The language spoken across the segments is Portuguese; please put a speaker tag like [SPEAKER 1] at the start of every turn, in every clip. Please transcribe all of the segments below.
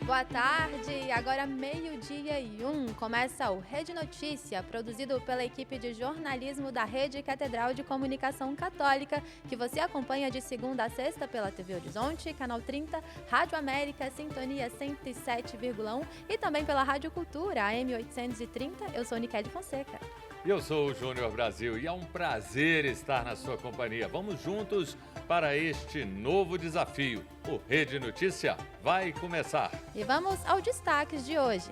[SPEAKER 1] Boa tarde, agora 12:01, começa o Rede Notícia, produzido pela equipe de jornalismo da Rede Catedral de Comunicação Católica, que você acompanha de segunda a sexta pela TV Horizonte, Canal 30, Rádio América, Sintonia 107,1 e também pela Rádio Cultura, AM 830. Eu sou Nicele Fonseca.
[SPEAKER 2] E eu sou o Júnior Brasil e é um prazer estar na sua companhia. Vamos juntos para este novo desafio. O Rede Notícia vai começar.
[SPEAKER 1] E vamos aos destaques de hoje.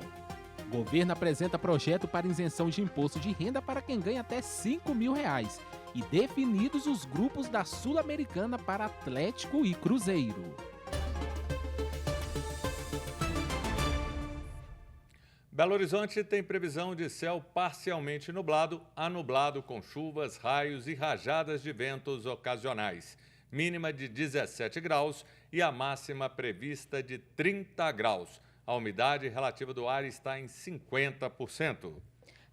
[SPEAKER 3] Governo apresenta projeto para isenção de imposto de renda para quem ganha até R$5 mil. E definidos os grupos da Sul-Americana para Atlético e Cruzeiro.
[SPEAKER 2] Belo Horizonte tem previsão de céu parcialmente nublado a nublado com chuvas, raios e rajadas de ventos ocasionais. Mínima de 17 graus e a máxima prevista de 30 graus. A umidade relativa do ar está em 50%.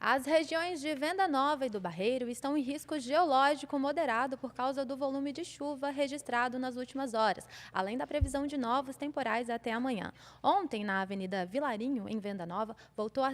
[SPEAKER 1] As regiões de Venda Nova e do Barreiro estão em risco geológico moderado por causa do volume de chuva registrado nas últimas horas, além da previsão de novos temporais até amanhã. Ontem, a Avenida Vilarinho, em Venda Nova, voltou a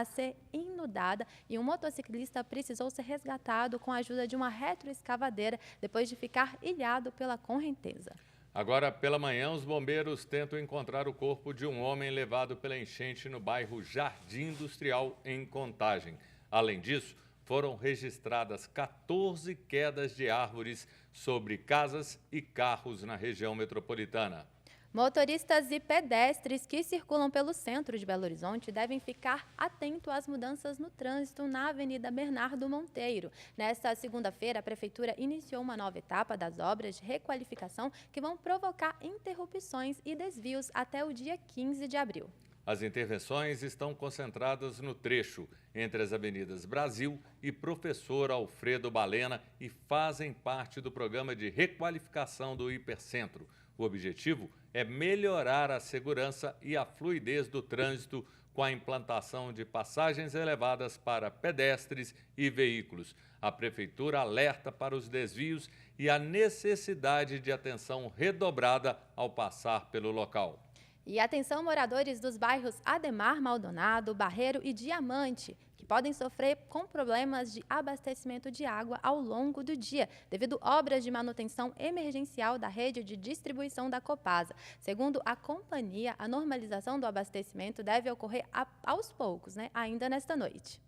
[SPEAKER 1] ser inundada e um motociclista precisou ser resgatado com a ajuda de uma retroescavadeira depois de ficar ilhado pela correnteza.
[SPEAKER 2] Agora, pela manhã, os bombeiros tentam encontrar o corpo de um homem levado pela enchente no bairro Jardim Industrial, em Contagem. Além disso, foram registradas 14 quedas de árvores sobre casas e carros na região metropolitana.
[SPEAKER 1] Motoristas e pedestres que circulam pelo centro de Belo Horizonte devem ficar atentos às mudanças no trânsito na Avenida Bernardo Monteiro. Nesta segunda-feira, a Prefeitura iniciou uma nova etapa das obras de requalificação que vão provocar interrupções e desvios até o dia 15 de abril.
[SPEAKER 2] As intervenções estão concentradas no trecho entre as avenidas Brasil e Professor Alfredo Balena e fazem parte do programa de requalificação do Hipercentro. O objetivo é melhorar a segurança e a fluidez do trânsito com a implantação de passagens elevadas para pedestres e veículos. A Prefeitura alerta para os desvios e a necessidade de atenção redobrada ao passar pelo local.
[SPEAKER 1] E atenção, moradores dos bairros Ademar Maldonado, Barreiro e Diamante, que podem sofrer com problemas de abastecimento de água ao longo do dia, devido a obras de manutenção emergencial da rede de distribuição da Copasa. Segundo a companhia, a normalização do abastecimento deve ocorrer aos poucos, ainda nesta noite.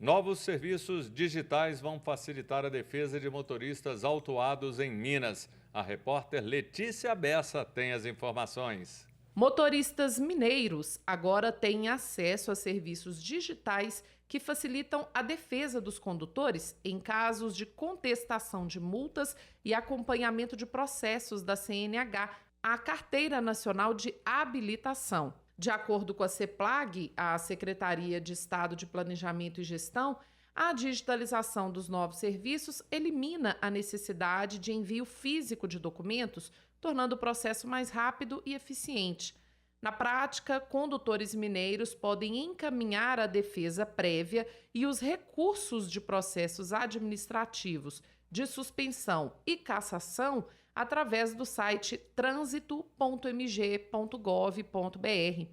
[SPEAKER 2] Novos serviços digitais vão facilitar a defesa de motoristas autuados em Minas. A repórter Letícia Bessa tem as informações.
[SPEAKER 4] Motoristas mineiros agora têm acesso a serviços digitais que facilitam a defesa dos condutores em casos de contestação de multas e acompanhamento de processos da CNH, a Carteira Nacional de Habilitação. De acordo com a CEPLAG, a Secretaria de Estado de Planejamento e Gestão, a digitalização dos novos serviços elimina a necessidade de envio físico de documentos, tornando o processo mais rápido e eficiente. Na prática, condutores mineiros podem encaminhar a defesa prévia e os recursos de processos administrativos de suspensão e cassação através do site transito.mg.gov.br.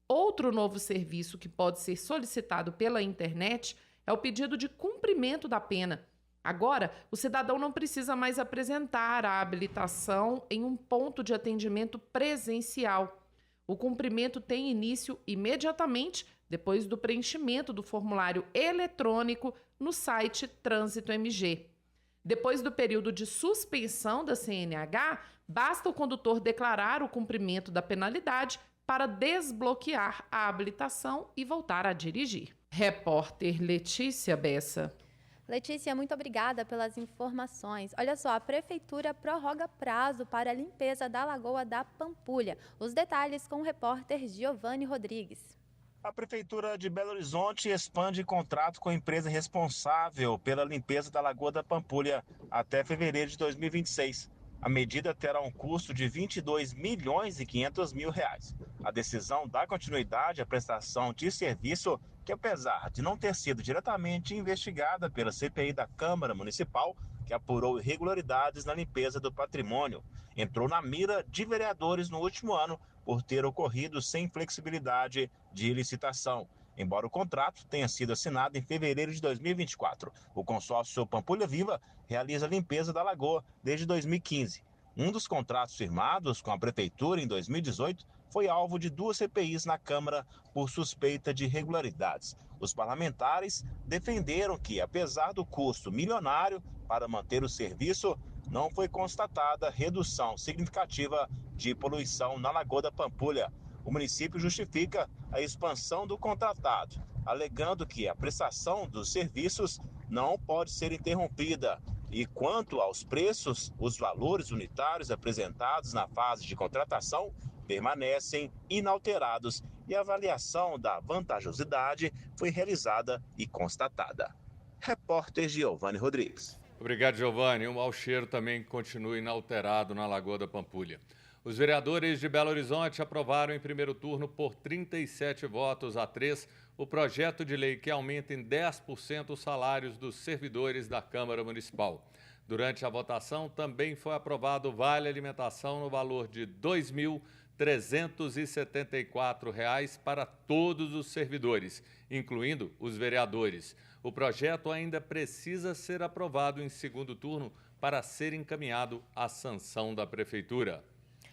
[SPEAKER 4] Outro novo serviço que pode ser solicitado pela internet é o pedido de cumprimento da pena. Agora, o cidadão não precisa mais apresentar a habilitação em um ponto de atendimento presencial. O cumprimento tem início imediatamente depois do preenchimento do formulário eletrônico no site Trânsito MG. Depois do período de suspensão da CNH, basta o condutor declarar o cumprimento da penalidade para desbloquear a habilitação e voltar a dirigir. Repórter Letícia Bessa.
[SPEAKER 1] Letícia, muito obrigada pelas informações. Olha só, a Prefeitura prorroga prazo para a limpeza da Lagoa da Pampulha. Os detalhes com o repórter Giovanni Rodrigues.
[SPEAKER 5] A Prefeitura de Belo Horizonte expande contrato com a empresa responsável pela limpeza da Lagoa da Pampulha até fevereiro de 2026. A medida terá um custo de R$22.500.000. A decisão dá continuidade à prestação de serviço que, apesar de não ter sido diretamente investigada pela CPI da Câmara Municipal, que apurou irregularidades na limpeza do patrimônio. Entrou na mira de vereadores no último ano por ter ocorrido sem flexibilidade de licitação. Embora o contrato tenha sido assinado em fevereiro de 2024, o consórcio Pampulha Viva realiza a limpeza da lagoa desde 2015. Um dos contratos firmados com a prefeitura em 2018 foi alvo de 2 CPIs na Câmara por suspeita de irregularidades. Os parlamentares defenderam que, apesar do custo milionário para manter o serviço, não foi constatada redução significativa de poluição na Lagoa da Pampulha. O município justifica a expansão do contratado, alegando que a prestação dos serviços não pode ser interrompida. E quanto aos preços, os valores unitários apresentados na fase de contratação permanecem inalterados e a avaliação da vantajosidade foi realizada e constatada. Repórter Giovanni Rodrigues.
[SPEAKER 2] Obrigado, Giovanni. O mau cheiro também continua inalterado na Lagoa da Pampulha. Os vereadores de Belo Horizonte aprovaram em primeiro turno por 37 votos a 3 o projeto de lei que aumenta em 10% os salários dos servidores da Câmara Municipal. Durante a votação, também foi aprovado o Vale Alimentação no valor de R$ 2.374 para todos os servidores, incluindo os vereadores. O projeto ainda precisa ser aprovado em segundo turno para ser encaminhado à sanção da Prefeitura.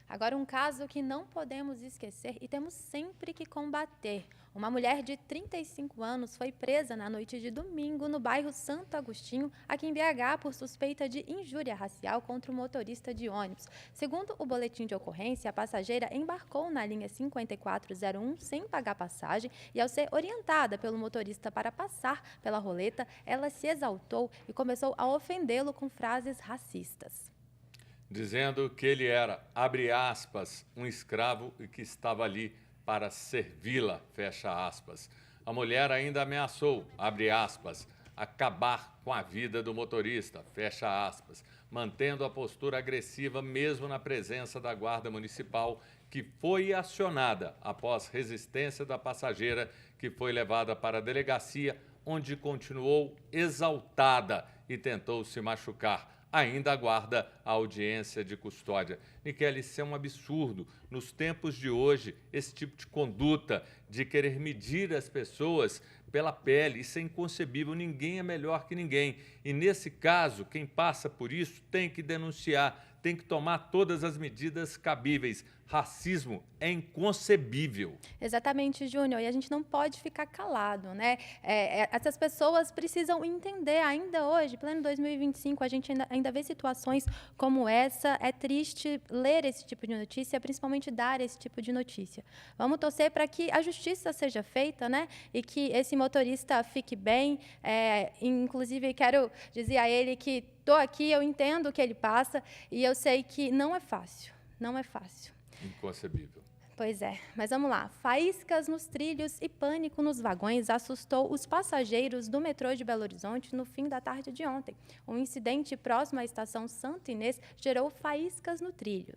[SPEAKER 1] Agora, um caso que não podemos esquecer e temos sempre que combater. Uma mulher de 35 anos foi presa na noite de domingo no bairro Santo Agostinho, aqui em BH, por suspeita de injúria racial contra o motorista de ônibus. Segundo o boletim de ocorrência, a passageira embarcou na linha 5401 sem pagar passagem e, ao ser orientada pelo motorista para passar pela roleta, ela se exaltou e começou a ofendê-lo com frases racistas.
[SPEAKER 2] Dizendo que ele era, abre aspas, um escravo e que estava ali para servi-la, fecha aspas. A mulher ainda ameaçou, abre aspas, acabar com a vida do motorista, fecha aspas, mantendo a postura agressiva mesmo na presença da Guarda Municipal, que foi acionada após resistência da passageira, que foi levada para a delegacia, onde continuou exaltada e tentou se machucar. Ainda aguarda a audiência de custódia. Niquele, isso é um absurdo. Nos tempos de hoje, esse tipo de conduta de querer medir as pessoas pela pele, isso é inconcebível. Ninguém é melhor que ninguém. E nesse caso, quem passa por isso tem que denunciar, tem que tomar todas as medidas cabíveis. Racismo é inconcebível.
[SPEAKER 1] Exatamente, Júnior. E a gente não pode ficar calado, né? Essas pessoas precisam entender, ainda hoje, pleno 2025, a gente ainda vê situações como essa. É triste ler esse tipo de notícia, principalmente dar esse tipo de notícia. Vamos torcer para que a justiça seja feita, né? E que esse motorista fique bem. Inclusive, quero dizer a ele que estou aqui, eu entendo o que ele passa e eu sei que não é fácil. Não é fácil.
[SPEAKER 2] Inconcebível.
[SPEAKER 1] Pois é, mas vamos lá. Faíscas nos trilhos e pânico nos vagões assustou os passageiros do metrô de Belo Horizonte no fim da tarde de ontem. Um incidente próximo à estação Santo Inês gerou faíscas no trilho.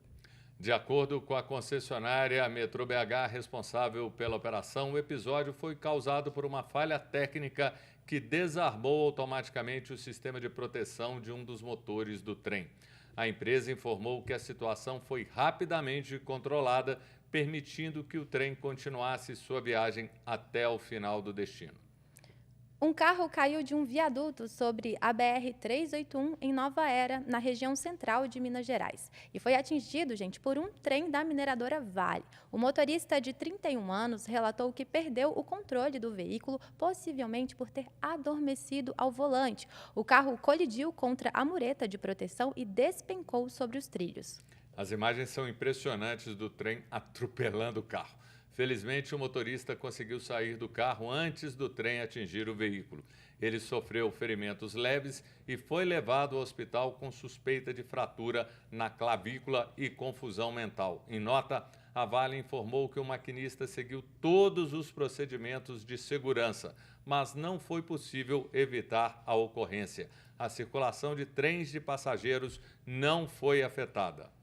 [SPEAKER 2] De acordo com a concessionária Metrô BH responsável pela operação, o episódio foi causado por uma falha técnica que desarmou automaticamente o sistema de proteção de um dos motores do trem. A empresa informou que a situação foi rapidamente controlada, permitindo que o trem continuasse sua viagem até o final do destino.
[SPEAKER 1] Um carro caiu de um viaduto sobre a BR-381 em Nova Era, na região central de Minas Gerais. E foi atingido, gente, por um trem da mineradora Vale. O motorista de 31 anos relatou que perdeu o controle do veículo, possivelmente por ter adormecido ao volante. O carro colidiu contra a mureta de proteção e despencou sobre os trilhos.
[SPEAKER 2] As imagens são impressionantes do trem atropelando o carro. Felizmente, o motorista conseguiu sair do carro antes do trem atingir o veículo. Ele sofreu ferimentos leves e foi levado ao hospital com suspeita de fratura na clavícula e confusão mental. Em nota, a Vale informou que o maquinista seguiu todos os procedimentos de segurança, mas não foi possível evitar a ocorrência. A circulação de trens de passageiros não foi afetada.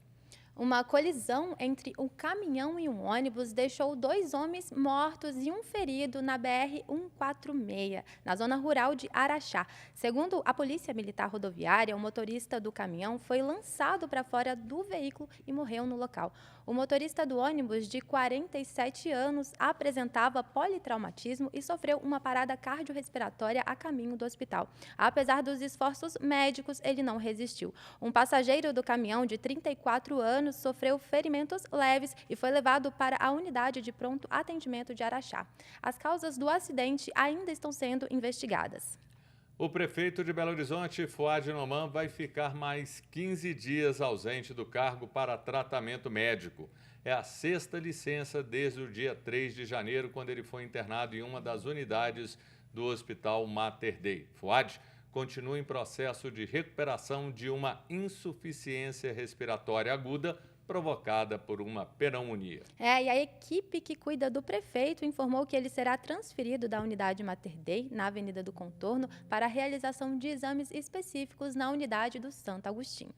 [SPEAKER 1] Uma colisão entre um caminhão e um ônibus deixou 2 homens mortos e um ferido na BR-146, na zona rural de Araxá. Segundo a Polícia Militar Rodoviária, o motorista do caminhão foi lançado para fora do veículo e morreu no local. O motorista do ônibus, de 47 anos, apresentava politraumatismo e sofreu uma parada cardiorrespiratória a caminho do hospital. Apesar dos esforços médicos, ele não resistiu. Um passageiro do caminhão, de 34 anos, sofreu ferimentos leves e foi levado para a unidade de pronto atendimento de Araxá. As causas do acidente ainda estão sendo investigadas.
[SPEAKER 2] O prefeito de Belo Horizonte, Fuad Noman, vai ficar mais 15 dias ausente do cargo para tratamento médico. É a 6ª licença desde o dia 3 de janeiro, quando ele foi internado em uma das unidades do Hospital Mater Dei. Fuad continua em processo de recuperação de uma insuficiência respiratória aguda provocada por uma pneumonia.
[SPEAKER 1] E a equipe que cuida do prefeito informou que ele será transferido da unidade Mater Dei, na Avenida do Contorno, para a realização de exames específicos na unidade do Santo Agostinho.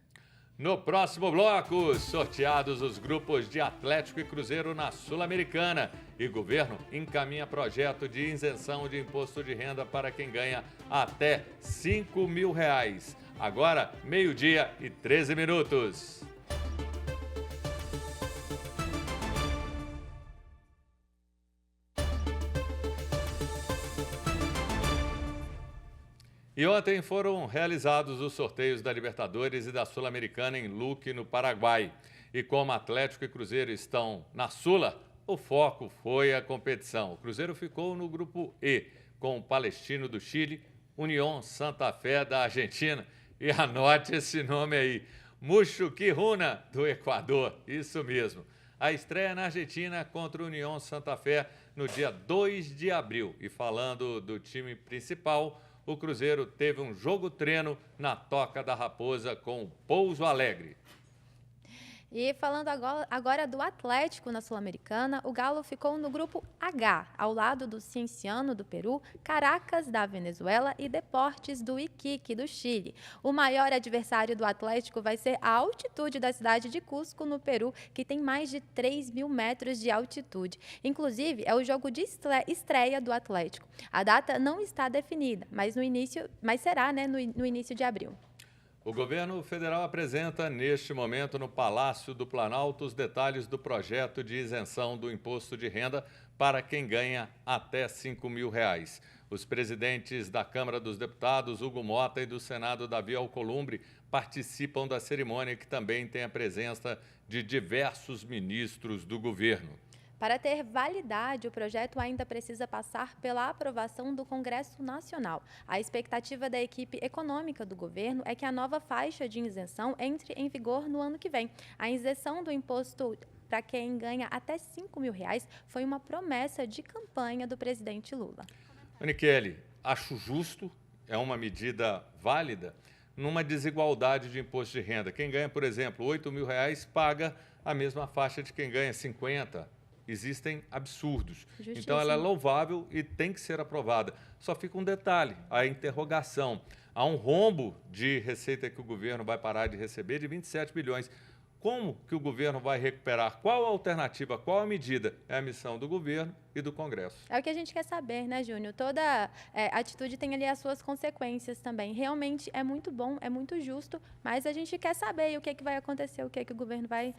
[SPEAKER 2] No próximo bloco, sorteados os grupos de Atlético e Cruzeiro na Sul-Americana. E governo encaminha projeto de isenção de imposto de renda para quem ganha até R$5.000. Agora, 12:13. E ontem foram realizados os sorteios da Libertadores e da Sul-Americana em Luque, no Paraguai. E como Atlético e Cruzeiro estão na Sula, o foco foi a competição. O Cruzeiro ficou no grupo E, com o Palestino do Chile, União Santa Fé da Argentina e anote esse nome aí, Muxuquiruna do Equador, isso mesmo. A estreia na Argentina contra o União Santa Fé no dia 2 de abril. E falando do time principal, o Cruzeiro teve um jogo-treino na Toca da Raposa com o Pouso Alegre.
[SPEAKER 1] E falando agora do Atlético na Sul-Americana, o Galo ficou no grupo H, ao lado do Cienciano do Peru, Caracas da Venezuela e Deportes do Iquique do Chile. O maior adversário do Atlético vai ser a altitude da cidade de Cusco, no Peru, que tem mais de 3.000 metros de altitude. Inclusive, é o jogo de estreia do Atlético. A data não está definida, mas será no início de abril.
[SPEAKER 2] O governo federal apresenta, neste momento, no Palácio do Planalto, os detalhes do projeto de isenção do imposto de renda para quem ganha até R$5.000. Os presidentes da Câmara dos Deputados, Hugo Mota, e do Senado, Davi Alcolumbre, participam da cerimônia, que também tem a presença de diversos ministros do governo.
[SPEAKER 1] Para ter validade, o projeto ainda precisa passar pela aprovação do Congresso Nacional. A expectativa da equipe econômica do governo é que a nova faixa de isenção entre em vigor no ano que vem. A isenção do imposto para quem ganha até R$5.000 foi uma promessa de campanha do presidente Lula.
[SPEAKER 2] Aniquele, acho justo, é uma medida válida, numa desigualdade de imposto de renda. Quem ganha, por exemplo, R$8.000 paga a mesma faixa de quem ganha 50. Existem absurdos.
[SPEAKER 1] Justíssimo.
[SPEAKER 2] Então, ela é louvável e tem que ser aprovada. Só fica um detalhe, a interrogação. Há um rombo de receita que o governo vai parar de receber de 27 bilhões. Como que o governo vai recuperar? Qual a alternativa? Qual a medida? É a missão do governo e do Congresso.
[SPEAKER 1] É o que a gente quer saber, né, Júnior? Toda atitude tem ali as suas consequências também. Realmente é muito bom, é muito justo, mas a gente quer saber o que vai acontecer, o que o governo vai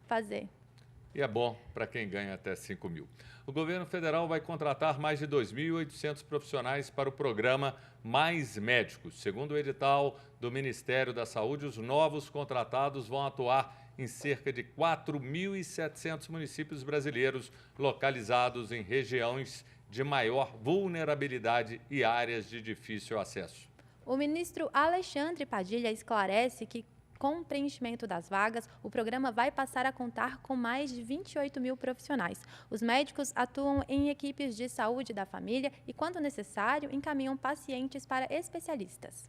[SPEAKER 1] fazer.
[SPEAKER 2] E é bom para quem ganha até R$5.000. O governo federal vai contratar mais de 2.800 profissionais para o programa Mais Médicos. Segundo o edital do Ministério da Saúde, os novos contratados vão atuar em cerca de 4.700 municípios brasileiros localizados em regiões de maior vulnerabilidade e áreas de difícil acesso.
[SPEAKER 1] O ministro Alexandre Padilha esclarece que, com o preenchimento das vagas, o programa vai passar a contar com mais de 28.000 profissionais. Os médicos atuam em equipes de saúde da família e, quando necessário, encaminham pacientes para especialistas.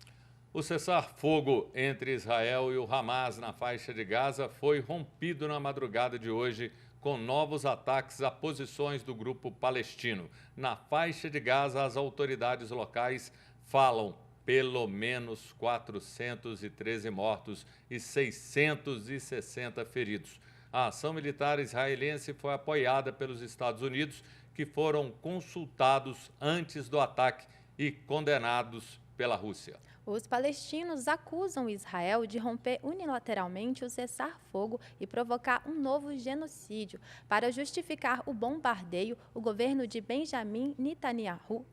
[SPEAKER 2] O cessar-fogo entre Israel e o Hamas na faixa de Gaza foi rompido na madrugada de hoje, com novos ataques a posições do grupo palestino. Na faixa de Gaza, as autoridades locais falam pelo menos 413 mortos e 660 feridos. A ação militar israelense foi apoiada pelos Estados Unidos, que foram consultados antes do ataque e condenados pela Rússia.
[SPEAKER 1] Os palestinos acusam Israel de romper unilateralmente o cessar-fogo e provocar um novo genocídio. Para justificar o bombardeio, o governo de Benjamin Netanyahu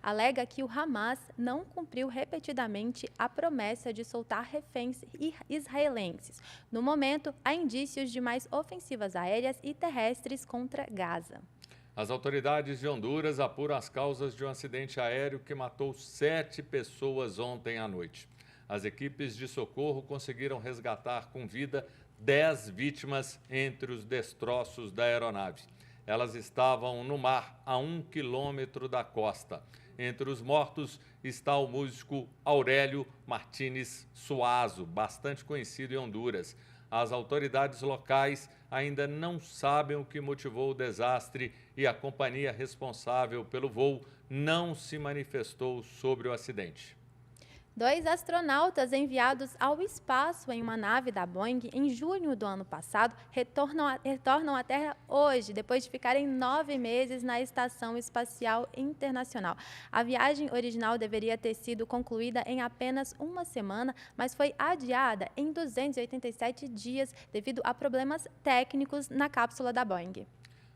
[SPEAKER 1] alega que o Hamas não cumpriu repetidamente a promessa de soltar reféns israelenses. No momento, há indícios de mais ofensivas aéreas e terrestres contra Gaza.
[SPEAKER 2] As autoridades de Honduras apuram as causas de um acidente aéreo que matou 7 pessoas ontem à noite. As equipes de socorro conseguiram resgatar com vida 10 vítimas entre os destroços da aeronave. Elas estavam no mar, a 1 quilômetro da costa. Entre os mortos está o músico Aurélio Martínez Suazo, bastante conhecido em Honduras. As autoridades locais ainda não sabem o que motivou o desastre e a companhia responsável pelo voo não se manifestou sobre o acidente.
[SPEAKER 1] 2 astronautas enviados ao espaço em uma nave da Boeing em junho do ano passado retornam à Terra hoje, depois de ficarem 9 meses na Estação Espacial Internacional. A viagem original deveria ter sido concluída em apenas uma semana, mas foi adiada em 287 dias devido a problemas técnicos na cápsula da Boeing.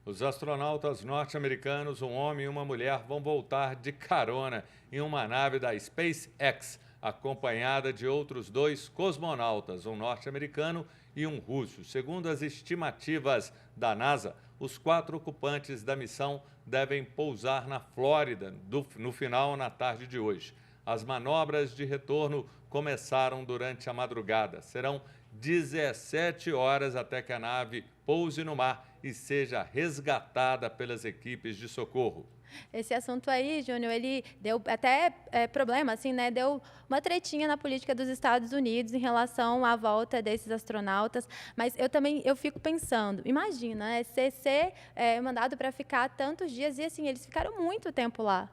[SPEAKER 2] Os astronautas norte-americanos, um homem e uma mulher, vão voltar de carona em uma nave da SpaceX, acompanhada de outros 2 cosmonautas, um norte-americano e um russo. Segundo as estimativas da NASA, os 4 ocupantes da missão devem pousar na Flórida no final na tarde de hoje. As manobras de retorno começaram durante a madrugada. Serão 17 horas até que a nave pouse no mar e seja resgatada pelas equipes de socorro.
[SPEAKER 1] Esse assunto aí, Júnior, ele deu até problema, assim, né? Deu uma tretinha na política dos Estados Unidos em relação à volta desses astronautas. Mas eu fico pensando, imagina, né? Ser mandado para ficar tantos dias e, assim, eles ficaram muito tempo lá.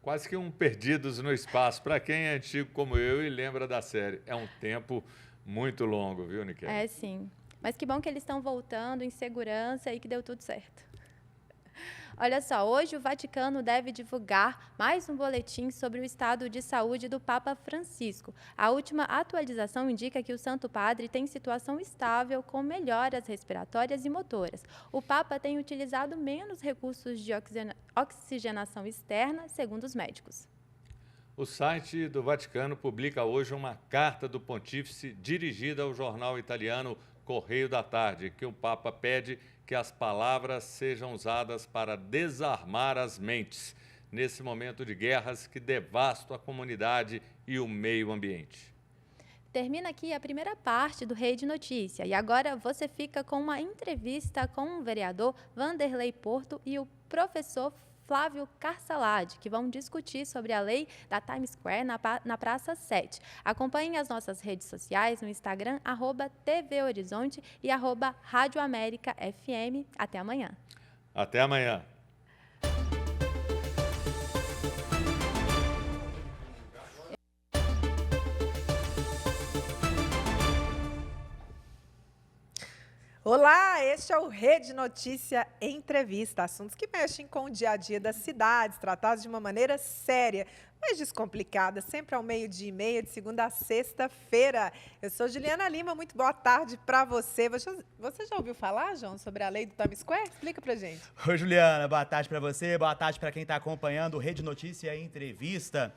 [SPEAKER 2] Quase que um perdidos no espaço. Para quem é antigo como eu e lembra da série, é um tempo muito longo, viu, Niquel?
[SPEAKER 1] É, sim. Mas que bom que eles estão voltando em segurança e que deu tudo certo. Olha só, hoje o Vaticano deve divulgar mais um boletim sobre o estado de saúde do Papa Francisco. A última atualização indica que o Santo Padre tem situação estável com melhoras respiratórias e motoras. O Papa tem utilizado menos recursos de oxigenação externa, segundo os médicos.
[SPEAKER 2] O site do Vaticano publica hoje uma carta do Pontífice dirigida ao jornal italiano Correio da Tarde, que o Papa pede que as palavras sejam usadas para desarmar as mentes nesse momento de guerras que devastam a comunidade e o meio ambiente.
[SPEAKER 1] Termina aqui a primeira parte do Rede Notícia e agora você fica com uma entrevista com o vereador Vanderlei Porto e o professor Flávio Carsalade, que vão discutir sobre a lei da Times Square na Praça 7. Acompanhem as nossas redes sociais no Instagram, @TV Horizonte e @Rádio América FM. Até amanhã.
[SPEAKER 2] Até amanhã.
[SPEAKER 6] Olá, este é o Rede Notícia Entrevista, assuntos que mexem com o dia a dia das cidades, tratados de uma maneira séria, mas descomplicada, sempre ao 12:30, de segunda a sexta-feira. Eu sou Juliana Lima, muito boa tarde para você. Você já ouviu falar, João, sobre a lei do Times Square? Explica pra gente.
[SPEAKER 7] Oi, Juliana, boa tarde para você, boa tarde para quem está acompanhando o Rede Notícia Entrevista.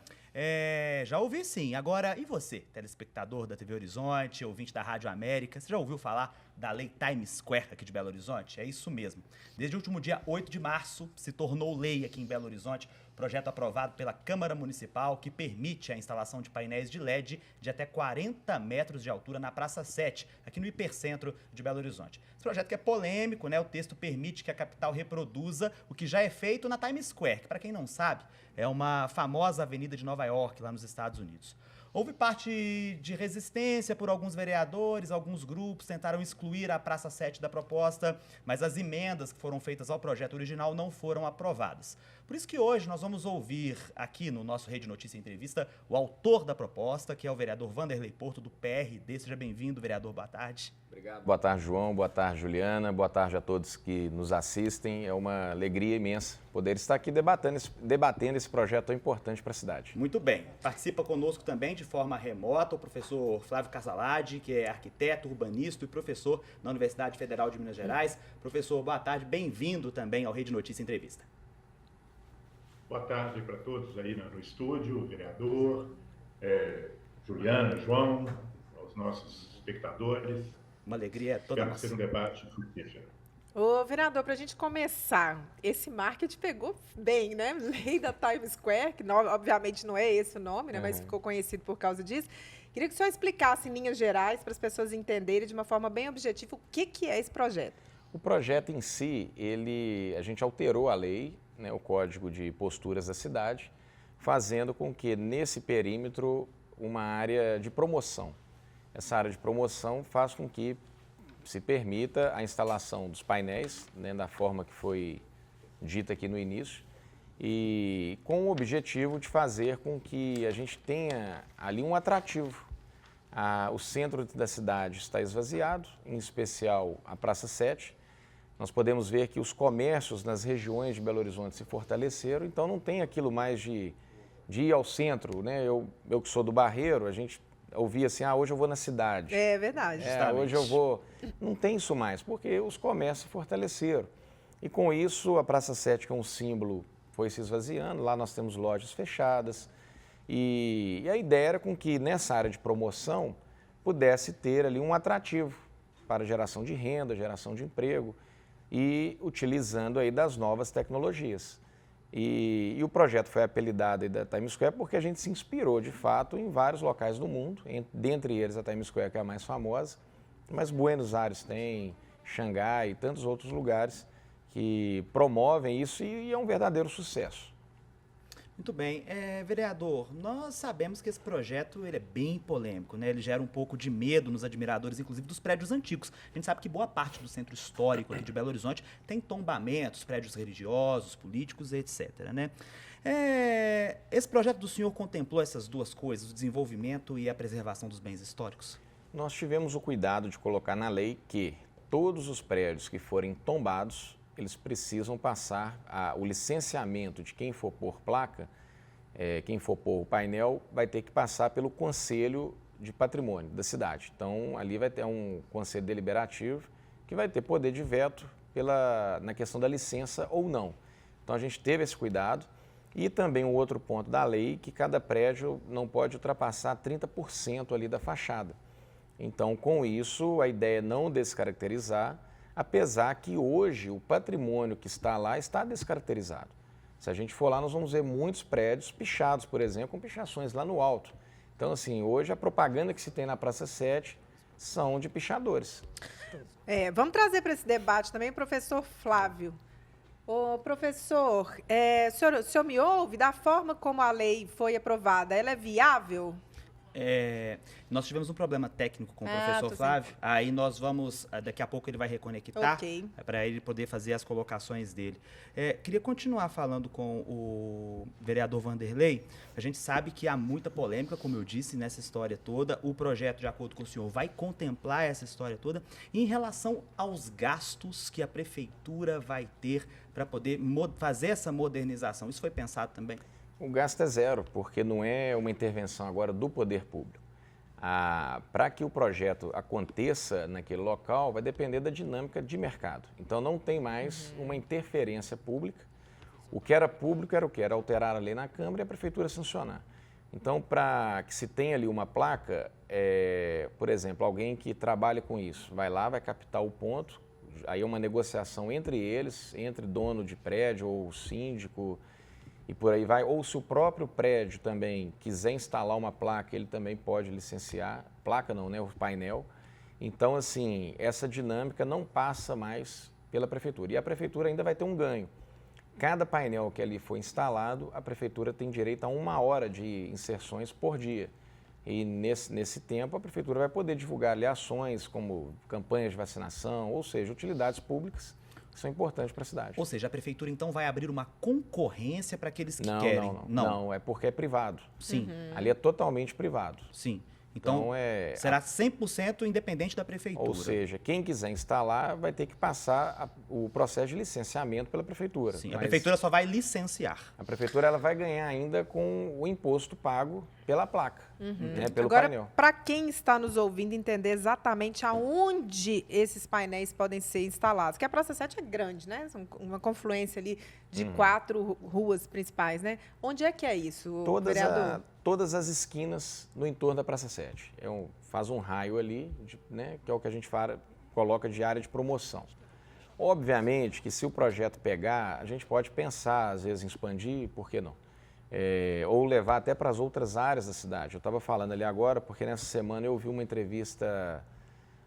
[SPEAKER 7] Já ouvi sim. Agora, e você, telespectador da TV Horizonte, ouvinte da Rádio América, você já ouviu falar da lei Times Square aqui de Belo Horizonte? É isso mesmo. Desde o último dia 8 de março, se tornou lei aqui em Belo Horizonte, projeto aprovado pela Câmara Municipal que permite a instalação de painéis de LED de até 40 metros de altura na Praça 7, aqui no hipercentro de Belo Horizonte. Esse projeto que é polêmico, né? O texto permite que a capital reproduza o que já é feito na Times Square, que, para quem não sabe, é uma famosa avenida de Nova York, lá nos Estados Unidos. Houve parte de resistência por alguns vereadores, alguns grupos tentaram excluir a Praça 7 da proposta, mas as emendas que foram feitas ao projeto original não foram aprovadas. Por isso que hoje nós vamos ouvir aqui no nosso Rede Notícia Entrevista o autor da proposta, que é o vereador Vanderlei Porto, do PRD. Seja bem-vindo, vereador, boa tarde.
[SPEAKER 8] Obrigado. Boa tarde, João. Boa tarde, Juliana. Boa tarde a todos que nos assistem. É uma alegria imensa poder estar aqui debatendo esse projeto tão importante para a cidade.
[SPEAKER 7] Muito bem. Participa conosco também de forma remota o professor Flávio Casaladi, que é arquiteto, urbanista e professor na Universidade Federal de Minas Gerais. Professor, boa tarde. Bem-vindo também ao Rede Notícia Entrevista.
[SPEAKER 9] Boa tarde para todos aí no estúdio, vereador, Juliana, João, aos nossos espectadores.
[SPEAKER 7] Uma alegria toda nossa.
[SPEAKER 9] Espero ser um debate frutífero.
[SPEAKER 6] Ô, vereador, para a gente começar, esse marketing pegou bem, né? Lei da Times Square, que obviamente não é esse o nome, né? Mas ficou conhecido por causa disso. Queria que o senhor explicasse em linhas gerais para as pessoas entenderem de uma forma bem objetiva o que é esse projeto.
[SPEAKER 8] O projeto em si, a gente alterou a lei, né, o Código de Posturas da cidade, fazendo com que nesse perímetro uma área de promoção. Essa área de promoção faz com que se permita a instalação dos painéis, né, da forma que foi dita aqui no início, e com o objetivo de fazer com que a gente tenha ali um atrativo. O centro da cidade está esvaziado, em especial a Praça 7. Nós podemos ver que os comércios nas regiões de Belo Horizonte se fortaleceram, então não tem aquilo mais de ir ao centro, né? Eu que sou do Barreiro, a gente ouvia assim, hoje eu vou na cidade.
[SPEAKER 6] É verdade.
[SPEAKER 8] Hoje eu vou... Não tem isso mais, porque os comércios se fortaleceram. E com isso, a Praça 7, que é um símbolo, foi se esvaziando. Lá nós temos lojas fechadas. E a ideia era com que nessa área de promoção pudesse ter ali um atrativo para geração de renda, geração de emprego e utilizando aí das novas tecnologias. E o projeto foi apelidado aí da Times Square porque a gente se inspirou, de fato, em vários locais do mundo, dentre eles a Times Square, que é a mais famosa, mas Buenos Aires tem, Xangai e tantos outros lugares que promovem isso e é um verdadeiro sucesso.
[SPEAKER 7] Muito bem. Vereador, nós sabemos que esse projeto ele é bem polêmico, né? Ele gera um pouco de medo nos admiradores, inclusive dos prédios antigos. A gente sabe que boa parte do centro histórico aqui de Belo Horizonte tem tombamentos, prédios religiosos, políticos, etc., né? Esse projeto do senhor contemplou essas duas coisas, o desenvolvimento e a preservação dos bens históricos?
[SPEAKER 8] Nós tivemos o cuidado de colocar na lei que todos os prédios que forem tombados, eles precisam passar o licenciamento de quem for pôr placa, quem for pôr o painel, vai ter que passar pelo Conselho de Patrimônio da cidade. Então, ali vai ter um conselho deliberativo que vai ter poder de veto na questão da licença ou não. Então, a gente teve esse cuidado. E também um outro ponto da lei, que cada prédio não pode ultrapassar 30% ali da fachada. Então, com isso, a ideia é não descaracterizar, apesar que hoje o patrimônio que está lá está descaracterizado. Se a gente for lá, nós vamos ver muitos prédios pichados, por exemplo, com pichações lá no alto. Então, assim, hoje a propaganda que se tem na Praça 7 são de pichadores.
[SPEAKER 6] Vamos trazer para esse debate também o professor Flávio. Ô, professor, o senhor me ouve? Da forma como a lei foi aprovada, ela é viável?
[SPEAKER 7] Nós tivemos um problema técnico com o professor Flávio, aí nós vamos, daqui a pouco ele vai reconectar para ele poder fazer as colocações dele. Queria continuar falando com o vereador Vanderlei. A gente sabe que há muita polêmica, como eu disse, nessa história toda. O projeto, de acordo com o senhor, vai contemplar essa história toda. E em relação aos gastos que a prefeitura vai ter para poder fazer essa modernização, isso foi pensado também?
[SPEAKER 8] O gasto é zero, porque não é uma intervenção agora do poder público. Para que o projeto aconteça naquele local, vai depender da dinâmica de mercado. Então, não tem mais uma interferência pública. O que era público era o que? Era alterar a lei na Câmara e a Prefeitura sancionar. Então, para que se tenha ali uma placa, por exemplo, alguém que trabalha com isso, vai lá, vai captar o ponto, aí é uma negociação entre eles, entre dono de prédio ou síndico, e por aí vai. Ou se o próprio prédio também quiser instalar uma placa, ele também pode licenciar. Placa não, né? O painel. Então, assim, essa dinâmica não passa mais pela Prefeitura. E a Prefeitura ainda vai ter um ganho. Cada painel que ali for instalado, a Prefeitura tem direito a 1 hora de inserções por dia. E nesse tempo, a Prefeitura vai poder divulgar ali ações como campanhas de vacinação, ou seja, utilidades públicas que são importantes para a cidade.
[SPEAKER 7] Ou seja, a prefeitura então vai abrir uma concorrência para aqueles que
[SPEAKER 8] Não,
[SPEAKER 7] querem?
[SPEAKER 8] não, é porque é privado.
[SPEAKER 7] Sim.
[SPEAKER 8] Ali é totalmente privado.
[SPEAKER 7] Sim. Então, será 100% independente da prefeitura.
[SPEAKER 8] Ou seja, quem quiser instalar vai ter que passar o processo de licenciamento pela prefeitura.
[SPEAKER 7] Sim, a prefeitura só vai licenciar.
[SPEAKER 8] A prefeitura ela vai ganhar ainda com o imposto pago pela placa, né, pelo
[SPEAKER 6] Agora,
[SPEAKER 8] painel.
[SPEAKER 6] para quem está nos ouvindo entender exatamente aonde esses painéis podem ser instalados, que a Praça 7 é grande, né? Uma confluência ali de 4 ruas principais, né? Onde é que é isso, vereador?
[SPEAKER 8] Todas as esquinas no entorno da Praça 7. Faz um raio ali, né, que é o que a gente coloca de área de promoção. Obviamente que se o projeto pegar, a gente pode pensar, às vezes, em expandir, por que não? Ou levar até para as outras áreas da cidade. Eu estava falando ali agora, porque nessa semana eu ouvi uma entrevista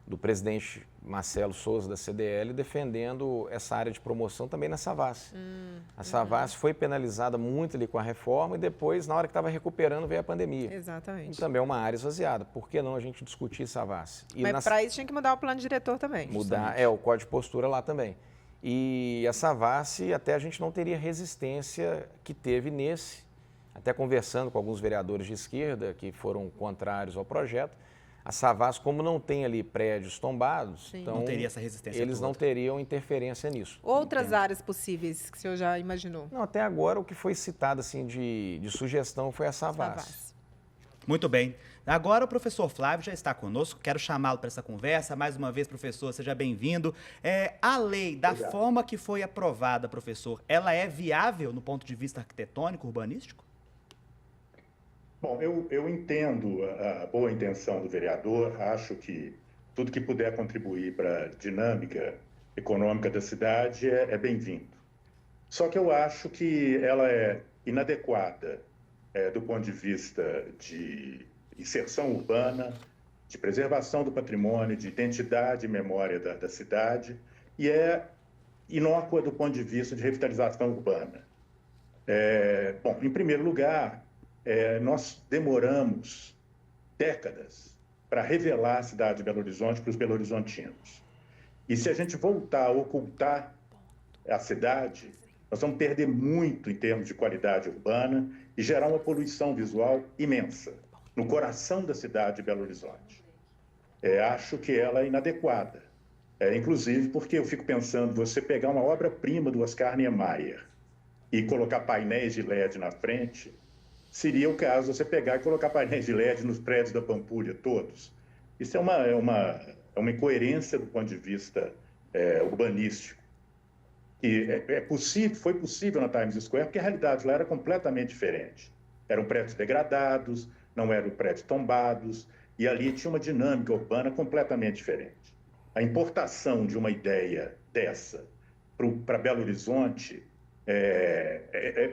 [SPEAKER 8] do presidente Marcelo Souza, da CDL, defendendo essa área de promoção também na Savassi. A Savassi foi penalizada muito ali com a reforma e depois, na hora que estava recuperando, veio a pandemia.
[SPEAKER 6] Exatamente.
[SPEAKER 8] E também é uma área esvaziada. Por que não a gente discutir Savassi?
[SPEAKER 6] Mas para isso tinha que mudar o plano diretor também.
[SPEAKER 8] Mudar, o código de postura lá também. E a Savassi, até a gente não teria resistência que teve nesse, até conversando com alguns vereadores de esquerda que foram contrários ao projeto. A Savassi, como não tem ali prédios tombados, então
[SPEAKER 7] não teria essa resistência
[SPEAKER 8] eles não teriam interferência nisso.
[SPEAKER 6] Outras áreas possíveis que o senhor já imaginou?
[SPEAKER 8] Não, até agora o que foi citado assim, de sugestão foi a Savassi.
[SPEAKER 7] Muito bem. Agora o professor Flávio já está conosco, quero chamá-lo para essa conversa. Mais uma vez, professor, seja bem-vindo. A lei, da forma que foi aprovada, professor, ela é viável no ponto de vista arquitetônico, urbanístico?
[SPEAKER 9] Bom, eu entendo a boa intenção do vereador, acho que tudo que puder contribuir para a dinâmica econômica da cidade é bem-vindo. Só que eu acho que ela é inadequada do ponto de vista de inserção urbana, de preservação do patrimônio, de identidade e memória da cidade, e é inócua do ponto de vista de revitalização urbana. Bom, em primeiro lugar, nós demoramos décadas para revelar a cidade de Belo Horizonte para os belo-horizontinos. E se a gente voltar a ocultar a cidade, nós vamos perder muito em termos de qualidade urbana e gerar uma poluição visual imensa no coração da cidade de Belo Horizonte. Acho que ela é inadequada. Inclusive porque eu fico pensando, você pegar uma obra-prima do Oscar Niemeyer e colocar painéis de LED na frente, seria o caso você pegar e colocar painéis de LED nos prédios da Pampulha todos. Isso é uma incoerência do ponto de vista urbanístico. E foi possível na Times Square, porque a realidade lá era completamente diferente. Eram prédios degradados, não eram prédios tombados, e ali tinha uma dinâmica urbana completamente diferente. A importação de uma ideia dessa para Belo Horizonte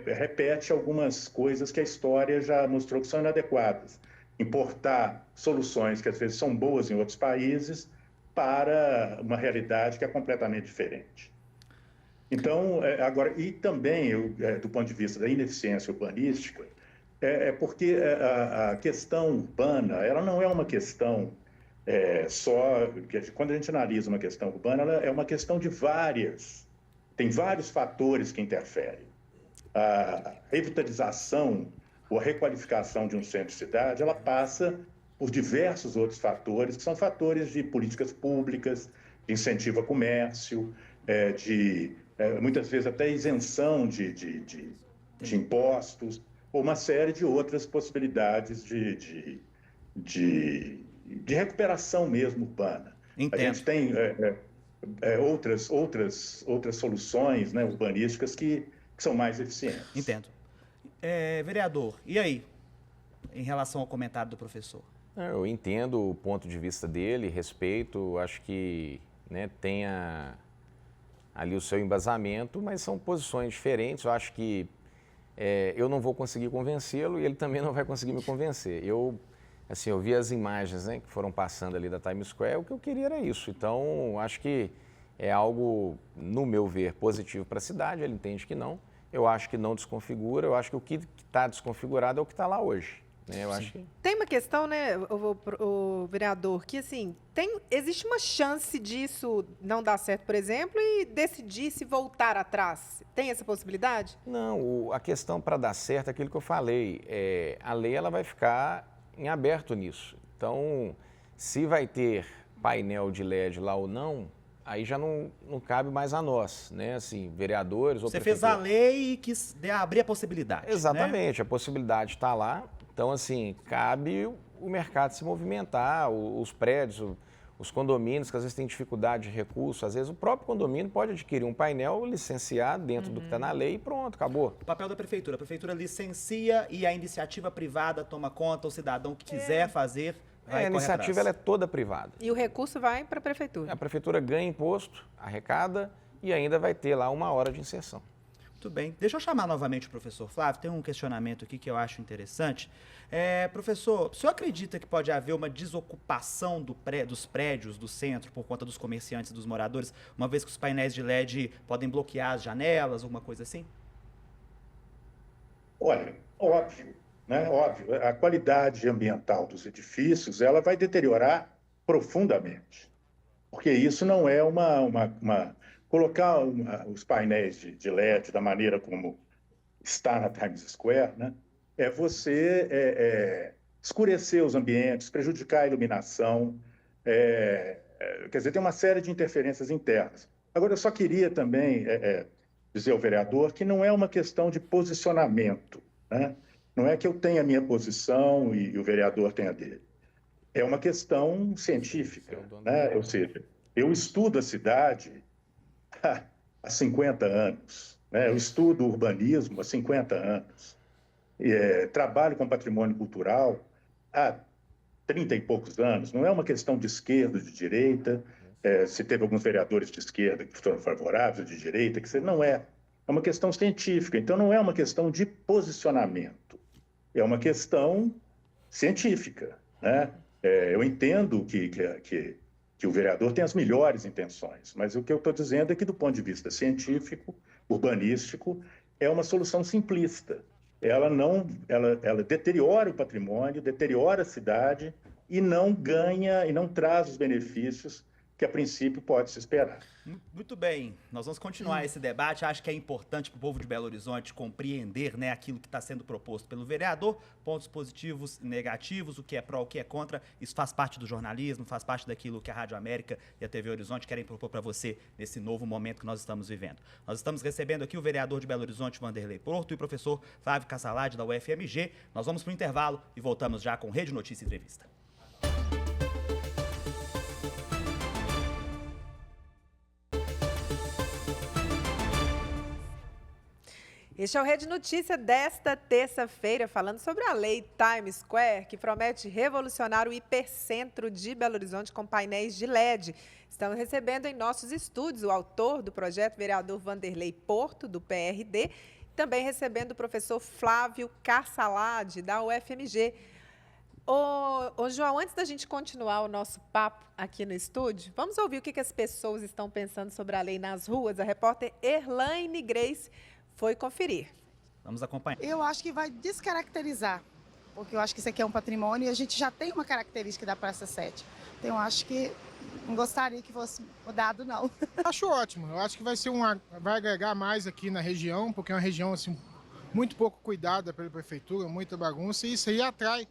[SPEAKER 9] repete algumas coisas que a história já mostrou que são inadequadas. Importar soluções que às vezes são boas em outros países para uma realidade que é completamente diferente. Então, agora, e também, do ponto de vista da ineficiência urbanística, porque a questão urbana, ela não é uma questão só... Quando a gente analisa uma questão urbana, ela é uma questão de tem vários fatores que interferem. A revitalização ou a requalificação de um centro-cidade, ela passa por diversos outros fatores, que são fatores de políticas públicas, de incentivo ao comércio, muitas vezes até isenção de impostos, ou uma série de outras possibilidades de recuperação mesmo urbana.
[SPEAKER 7] Entendo.
[SPEAKER 9] A gente tem outras soluções, né, urbanísticas que são mais eficientes.
[SPEAKER 7] Entendo. Vereador, e aí, em relação ao comentário do professor?
[SPEAKER 8] Eu entendo o ponto de vista dele, respeito, acho que tenha ali o seu embasamento, mas são posições diferentes. Eu acho que eu não vou conseguir convencê-lo e ele também não vai conseguir me convencer. Eu vi as imagens que foram passando ali da Times Square, o que eu queria era isso. Então, acho que é algo, no meu ver, positivo para a cidade, ele entende que não. Eu acho que não desconfigura, eu acho que o que está desconfigurado é o que está lá hoje. né? Eu acho que...
[SPEAKER 6] Tem uma questão, né, o vereador, que assim, existe uma chance disso não dar certo, por exemplo, e decidir se voltar atrás. Tem essa possibilidade?
[SPEAKER 8] Não, a questão para dar certo é aquilo que eu falei. A lei ela vai ficar em aberto nisso. Então, se vai ter painel de LED lá ou não, aí já não cabe mais a nós, né? Assim, vereadores ou
[SPEAKER 7] Você fez a lei e quis abrir a possibilidade.
[SPEAKER 8] Exatamente,
[SPEAKER 7] né?
[SPEAKER 8] a possibilidade está lá. Então, assim, cabe o mercado se movimentar, os prédios, os condomínios que às vezes têm dificuldade de recurso, às vezes o próprio condomínio pode adquirir um painel, licenciar dentro do que está na lei e pronto, acabou.
[SPEAKER 7] O papel da prefeitura. A prefeitura licencia e a iniciativa privada toma conta, o cidadão que quiser fazer...
[SPEAKER 8] A iniciativa ela é toda privada.
[SPEAKER 6] E o recurso vai para a prefeitura?
[SPEAKER 8] A prefeitura ganha imposto, arrecada e ainda vai ter lá 1 hora de inserção.
[SPEAKER 7] Muito bem. Deixa eu chamar novamente o professor Flávio. Tem um questionamento aqui que eu acho interessante. Professor, o senhor acredita que pode haver uma desocupação dos prédios do centro por conta dos comerciantes e dos moradores, uma vez que os painéis de LED podem bloquear as janelas, alguma coisa assim?
[SPEAKER 9] Olha, óbvio. Né? Óbvio, a qualidade ambiental dos edifícios ela vai deteriorar profundamente, porque isso não é colocar os painéis de LED da maneira como está na Times Square, né? É você escurecer os ambientes, prejudicar a iluminação, quer dizer, tem uma série de interferências internas. Agora, eu só queria também dizer ao vereador que não é uma questão de posicionamento, né? Não é que eu tenha a minha posição e o vereador tenha a dele. É uma questão científica, né? Ou seja, eu estudo a cidade há 50 anos, né? Eu estudo urbanismo há 50 anos, trabalho com patrimônio cultural há 30 e poucos anos. Não é uma questão de esquerda, de direita, se teve alguns vereadores de esquerda que foram favoráveis, de direita, não é. É uma questão científica, então não é uma questão de posicionamento. É uma questão científica, né? Eu entendo que o vereador tem as melhores intenções, mas o que eu estou dizendo é que, do ponto de vista científico, urbanístico, é uma solução simplista. Ela deteriora o patrimônio, deteriora a cidade e não ganha e não traz os benefícios que, a princípio, pode se esperar.
[SPEAKER 7] Muito bem, nós vamos continuar esse debate. Acho que é importante para o povo de Belo Horizonte compreender, né, aquilo que está sendo proposto pelo vereador, pontos positivos e negativos, o que é pró, o que é contra. Isso faz parte do jornalismo, faz parte daquilo que a Rádio América e a TV Horizonte querem propor para você nesse novo momento que nós estamos vivendo. Nós estamos recebendo aqui o vereador de Belo Horizonte, Vanderlei Porto, e o professor Flávio Cassalade, da UFMG. Nós vamos para o intervalo e voltamos já com Rede Notícia Entrevista.
[SPEAKER 6] Este é o Rede Notícia desta terça-feira, falando sobre a lei Times Square, que promete revolucionar o hipercentro de Belo Horizonte com painéis de LED. Estamos recebendo em nossos estúdios o autor do projeto, vereador Vanderlei Porto, do PRD, também recebendo o professor Flávio Cassalade, da UFMG. Ô, João, antes da gente continuar o nosso papo aqui no estúdio, vamos ouvir o que as pessoas estão pensando sobre a lei nas ruas. A repórter Erlaine Grace foi conferir.
[SPEAKER 7] Vamos acompanhar.
[SPEAKER 10] Eu acho que vai descaracterizar, porque eu acho que isso aqui é um patrimônio e a gente já tem uma característica da Praça 7. Então, eu acho que não gostaria que fosse mudado, não.
[SPEAKER 11] Acho ótimo. Eu acho que vai agregar mais aqui na região, porque é uma região assim, muito pouco cuidada pela prefeitura, muita bagunça, e isso aí atrai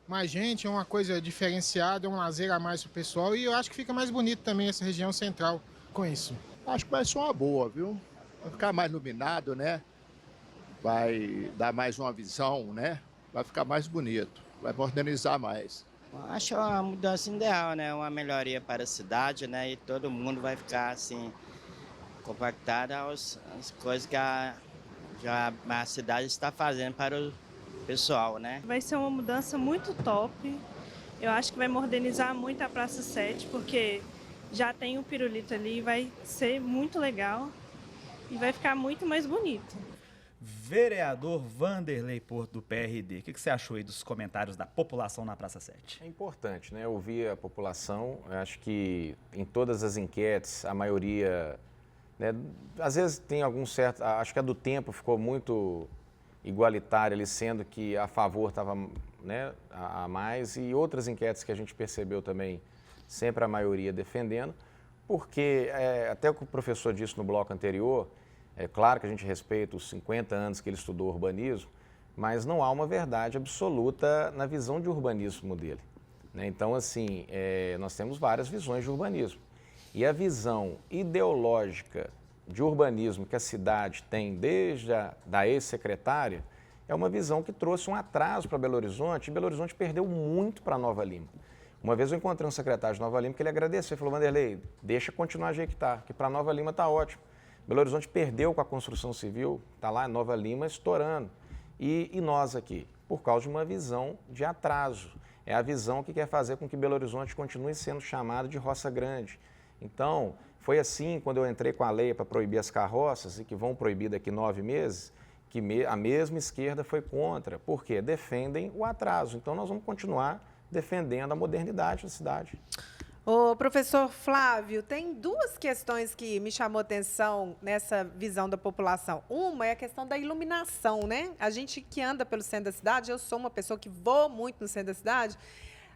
[SPEAKER 11] mais gente, é uma coisa diferenciada, é um lazer a mais para o pessoal, e eu acho que fica mais bonito também essa região central com isso.
[SPEAKER 12] Acho que vai ser uma boa, viu? Vai ficar mais iluminado, né? Vai dar mais uma visão, né? Vai ficar mais bonito, vai modernizar mais.
[SPEAKER 13] Acho uma mudança ideal, né? Uma melhoria para a cidade, né? E todo mundo vai ficar assim compactado às coisas que a cidade está fazendo para o pessoal, né?
[SPEAKER 14] Vai ser uma mudança muito top. Eu acho que vai modernizar muito a Praça 7, porque já tem um pirulito ali, vai ser muito legal. E vai ficar muito mais bonito.
[SPEAKER 7] Vereador Vanderlei Porto, do PRD, o que você achou aí dos comentários da população na Praça 7?
[SPEAKER 8] É importante, né? Ouvir a população. Eu acho que em todas as enquetes, a maioria, né, às vezes tem algum certo... Acho que a do Tempo ficou muito igualitária ali, sendo que a favor estava né, a mais, e outras enquetes que a gente percebeu também, sempre a maioria defendendo, porque, até o que o professor disse no bloco anterior, é claro que a gente respeita os 50 anos que ele estudou urbanismo, mas não há uma verdade absoluta na visão de urbanismo dele, né? Então, assim, nós temos várias visões de urbanismo. E a visão ideológica de urbanismo que a cidade tem desde da ex-secretária é uma visão que trouxe um atraso para Belo Horizonte, e Belo Horizonte perdeu muito para Nova Lima. Uma vez eu encontrei um secretário de Nova Lima que ele agradeceu, falou: Vanderlei, deixa continuar do jeito que está, que para Nova Lima está ótimo. Belo Horizonte perdeu com a construção civil, está lá em Nova Lima estourando. E nós aqui, por causa de uma visão de atraso. É a visão que quer fazer com que Belo Horizonte continue sendo chamado de roça grande. Então, foi assim quando eu entrei com a lei para proibir as carroças, e que vão proibir daqui 9 meses, que a mesma esquerda foi contra. Por quê? Defendem o atraso. Então, nós vamos continuar defendendo a modernidade da cidade.
[SPEAKER 6] Ô, professor Flávio, tem duas questões que me chamou atenção nessa visão da população. Uma é a questão da iluminação, né? A gente que anda pelo centro da cidade, eu sou uma pessoa que vou muito no centro da cidade,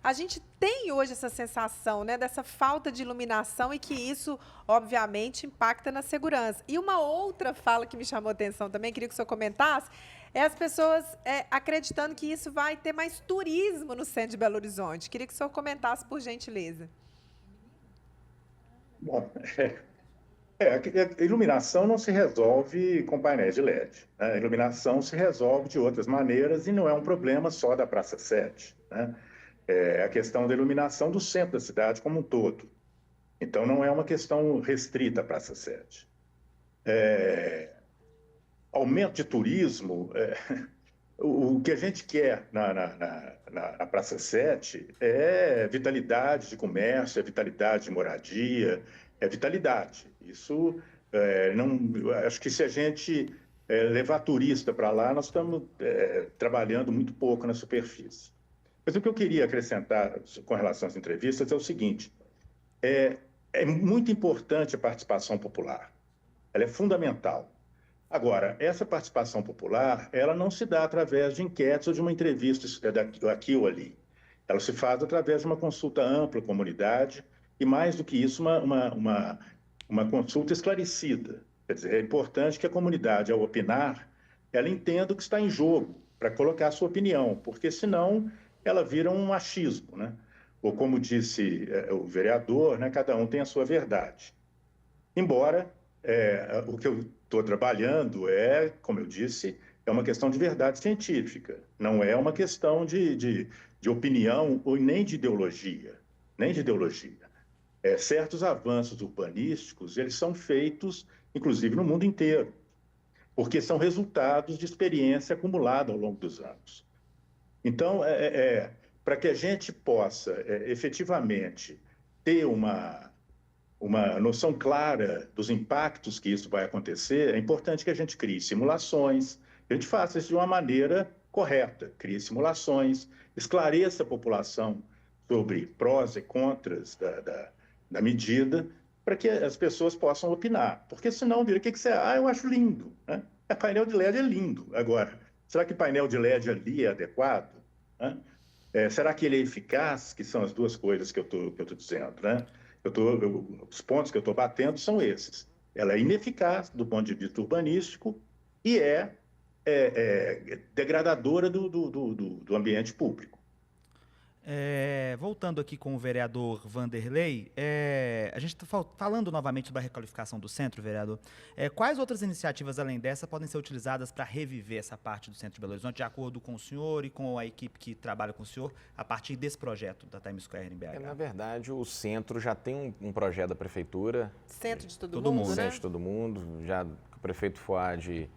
[SPEAKER 6] a gente tem hoje essa sensação, né, dessa falta de iluminação, e que isso, obviamente, impacta na segurança. E uma outra fala que me chamou atenção também, queria que o senhor comentasse, é as pessoas acreditando que isso vai ter mais turismo no centro de Belo Horizonte. Queria que o senhor comentasse, por gentileza.
[SPEAKER 9] Bom, a iluminação não se resolve com painéis de LED, né? A iluminação se resolve de outras maneiras e não é um problema só da Praça 7, né? É a questão da iluminação do centro da cidade como um todo. Então, não é uma questão restrita à Praça 7. Aumento de turismo, o que a gente quer na Praça 7 é vitalidade de comércio, é vitalidade de moradia, é vitalidade. Isso, acho que se a gente levar turista para lá, nós estamos trabalhando muito pouco na superfície. Mas o que eu queria acrescentar com relação às entrevistas é o seguinte: é muito importante a participação popular, ela é fundamental. Agora, essa participação popular, ela não se dá através de enquetes ou de uma entrevista aqui ou ali. Ela se faz através de uma consulta ampla à comunidade e, mais do que isso, uma consulta esclarecida. Quer dizer, é importante que a comunidade, ao opinar, ela entenda o que está em jogo para colocar a sua opinião, porque senão ela vira um machismo, né? Ou como disse o vereador, né, cada um tem a sua verdade. Embora o que eu estou trabalhando como eu disse, é uma questão de verdade científica, não é uma questão de opinião ou nem de ideologia, Certos avanços urbanísticos, eles são feitos, inclusive, no mundo inteiro, porque são resultados de experiência acumulada ao longo dos anos. Então, para que a gente possa efetivamente ter uma noção clara dos impactos que isso vai acontecer, é importante que a gente crie simulações, que a gente faça isso de uma maneira correta, crie simulações, esclareça a população sobre prós e contras da medida, para que as pessoas possam opinar. Porque senão vira, o que você... eu acho lindo, né? Painel de LED é lindo. Agora, será que painel de LED ali é adequado? Né? Será que ele é eficaz? Que são as duas coisas que eu estou dizendo, né? Os pontos que eu estou batendo são esses. Ela é ineficaz do ponto de vista urbanístico e degradadora do ambiente público.
[SPEAKER 7] Voltando aqui com o vereador Vanderlei, a gente está falando novamente da requalificação do centro, vereador. Quais outras iniciativas, além dessa, podem ser utilizadas para reviver essa parte do centro de Belo Horizonte, de acordo com o senhor e com a equipe que trabalha com o senhor, a partir desse projeto da Times Square em BH?
[SPEAKER 8] Na verdade, o centro já tem um projeto da prefeitura.
[SPEAKER 6] Centro de todo mundo, né?
[SPEAKER 8] Centro de todo mundo, já que o prefeito Fuad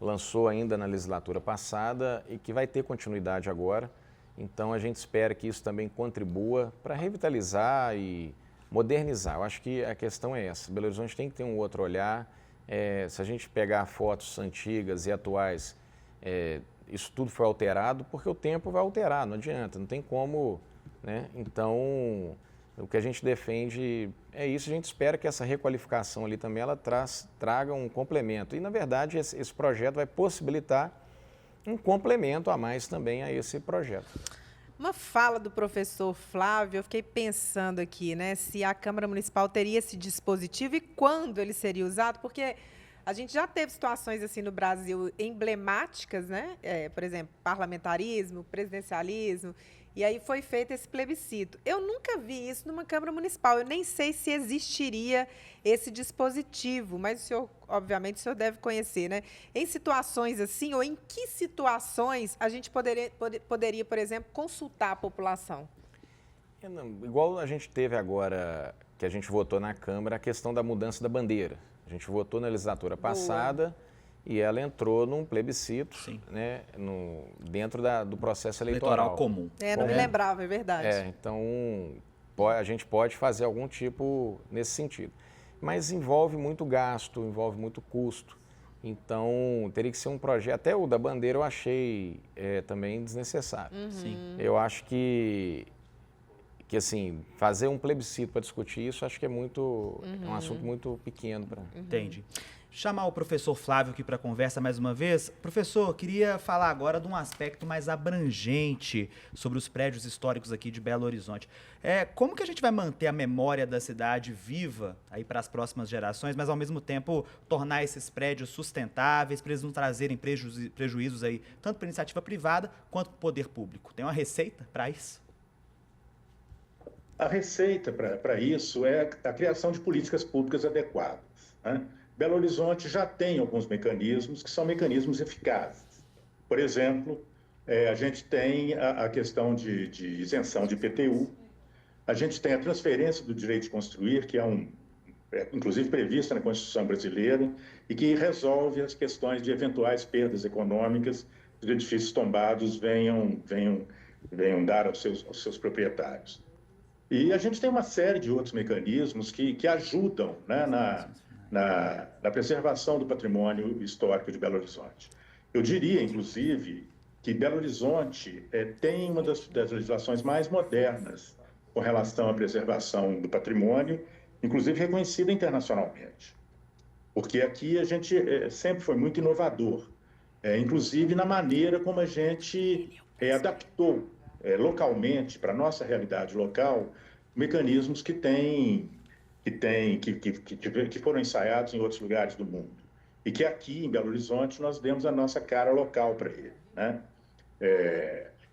[SPEAKER 8] lançou ainda na legislatura passada e que vai ter continuidade agora. Então, a gente espera que isso também contribua para revitalizar e modernizar. Eu acho que a questão é essa. Belo Horizonte tem que ter um outro olhar. Se a gente pegar fotos antigas e atuais, isso tudo foi alterado, porque o tempo vai alterar, não adianta, não tem como, né? Então, o que a gente defende é isso. A gente espera que essa requalificação ali também ela traga um complemento. E, na verdade, esse projeto vai possibilitar um complemento a mais também a esse projeto.
[SPEAKER 6] Uma fala do professor Flávio, eu fiquei pensando aqui, né, se a Câmara Municipal teria esse dispositivo e quando ele seria usado, porque a gente já teve situações assim no Brasil emblemáticas, né? Por exemplo, parlamentarismo, presidencialismo, e aí foi feito esse plebiscito. Eu nunca vi isso numa Câmara Municipal, eu nem sei se existiria esse dispositivo, mas o senhor, obviamente, o senhor deve conhecer, né? Em situações assim, ou em que situações a gente poderia, por exemplo, consultar a população?
[SPEAKER 8] Igual a gente teve agora, que a gente votou na Câmara, a questão da mudança da bandeira. A gente votou na legislatura passada e ela entrou num plebiscito, né, dentro do processo eleitoral
[SPEAKER 7] comum.
[SPEAKER 6] Não me lembrava, é verdade.
[SPEAKER 8] Então, a gente pode fazer algum tipo nesse sentido. Mas envolve muito gasto, envolve muito custo. Então, teria que ser um projeto. Até o da bandeira eu achei também desnecessário. Eu acho que assim, fazer um plebiscito para discutir isso, acho que é um assunto muito pequeno para...
[SPEAKER 7] Entendi. Chamar o professor Flávio aqui para a conversa mais uma vez. Professor, queria falar agora de um aspecto mais abrangente sobre os prédios históricos aqui de Belo Horizonte. Como que a gente vai manter a memória da cidade viva aí para as próximas gerações, mas ao mesmo tempo tornar esses prédios sustentáveis, para eles não trazerem prejuízos aí, tanto para a iniciativa privada quanto para o poder público? Tem uma receita para isso?
[SPEAKER 9] A receita para isso é a criação de políticas públicas adequadas, né? Belo Horizonte já tem alguns mecanismos que são mecanismos eficazes. Por exemplo, a gente tem a questão de isenção de IPTU, a gente tem a transferência do direito de construir, que inclusive prevista na Constituição brasileira, e que resolve as questões de eventuais perdas econômicas que os edifícios tombados venham dar aos seus proprietários. E a gente tem uma série de outros mecanismos que ajudam, né, na preservação do patrimônio histórico de Belo Horizonte. Eu diria, inclusive, que Belo Horizonte tem uma das legislações mais modernas com relação à preservação do patrimônio, inclusive reconhecida internacionalmente. Porque aqui a gente sempre foi muito inovador, inclusive na maneira como a gente adaptou localmente, para a nossa realidade local, mecanismos que foram ensaiados em outros lugares do mundo. E que aqui, em Belo Horizonte, nós demos a nossa cara local para ele, né?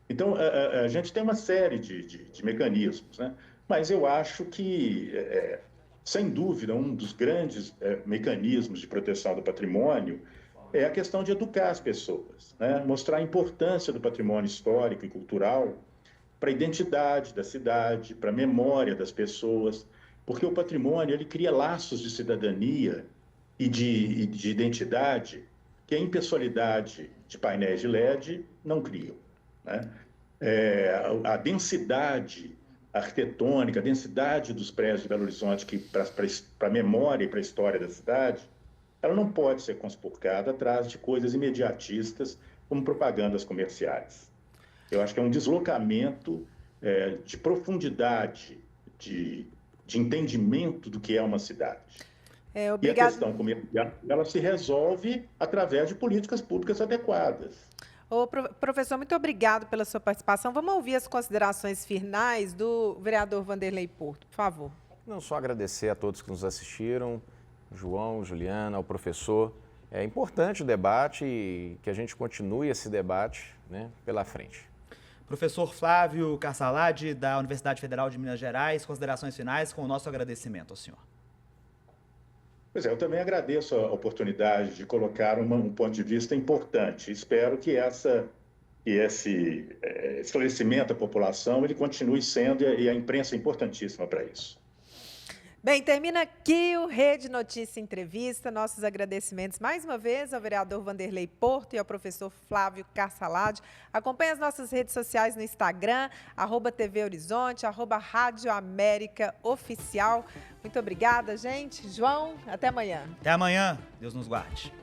[SPEAKER 9] Então, a gente tem uma série de mecanismos, né? Mas eu acho que, sem dúvida, um dos grandes mecanismos de proteção do patrimônio é a questão de educar as pessoas, né? Mostrar a importância do patrimônio histórico e cultural para a identidade da cidade, para a memória das pessoas, porque o patrimônio ele cria laços de cidadania e de identidade que a impessoalidade de painéis de LED não criam, né? A densidade arquitetônica, a densidade dos prédios de Belo Horizonte, que para a memória e para a história da cidade, ela não pode ser conspurcada atrás de coisas imediatistas como propagandas comerciais. Eu acho que é um deslocamento de profundidade, de entendimento do que é uma cidade. E a questão comercial, ela se resolve através de políticas públicas adequadas.
[SPEAKER 6] Professor, muito obrigado pela sua participação. Vamos ouvir as considerações finais do vereador Vanderlei Porto, por favor.
[SPEAKER 8] Não só agradecer a todos que nos assistiram, João, Juliana, ao professor. É importante o debate e que a gente continue esse debate, né, pela frente.
[SPEAKER 7] Professor Flávio Carsalade, da Universidade Federal de Minas Gerais, considerações finais com o nosso agradecimento ao senhor.
[SPEAKER 9] Pois eu também agradeço a oportunidade de colocar um ponto de vista importante. Espero que esse esclarecimento à população ele continue sendo, e a imprensa é importantíssima para isso.
[SPEAKER 6] Bem, termina aqui o Rede Notícia Entrevista. Nossos agradecimentos mais uma vez ao vereador Vanderlei Porto e ao professor Flávio Carsalade. Acompanhe as nossas redes sociais no Instagram, @TV Horizonte, @Rádio América Oficial. Muito obrigada, gente. João, até amanhã.
[SPEAKER 7] Até amanhã. Deus nos guarde.